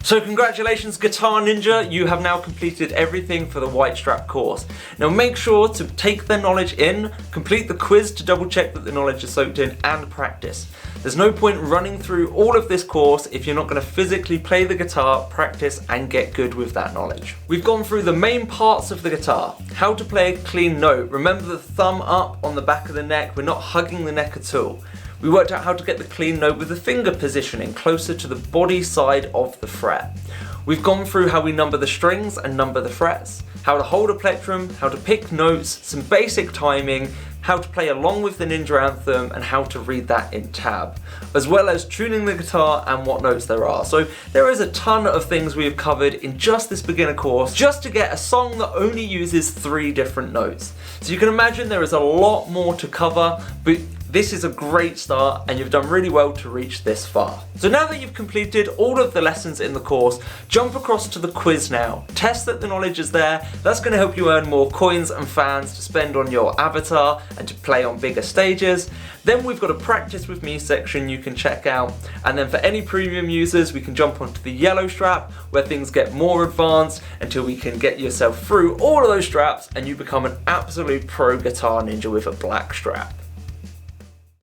So congratulations Guitar Ninja, you have now completed everything for the white strap course. Now make sure to take the knowledge in, complete the quiz to double check that the knowledge is soaked in, and practice. There's no point running through all of this course if you're not going to physically play the guitar, practice and get good with that knowledge. We've gone through the main parts of the guitar. How to play a clean note. Remember the thumb up on the back of the neck, we're not hugging the neck at all. We worked out how to get the clean note with the finger positioning closer to the body side of the fret. We've gone through how we number the strings and number the frets, how to hold a plectrum, how to pick notes, some basic timing, how to play along with the Ninja Anthem and how to read that in tab, as well as tuning the guitar and what notes there are. So there is a ton of things we have covered in just this beginner course, just to get a song that only uses 3 different notes. So you can imagine there is a lot more to cover, but this is a great start and you've done really well to reach this far. So now that you've completed all of the lessons in the course, jump across to the quiz now. Test that the knowledge is there. That's going to help you earn more coins and fans to spend on your avatar and to play on bigger stages. Then we've got a practice with me section you can check out. And then for any premium users, we can jump onto the yellow strap where things get more advanced until we can get yourself through all of those straps and you become an absolute pro Guitar Ninja with a black strap.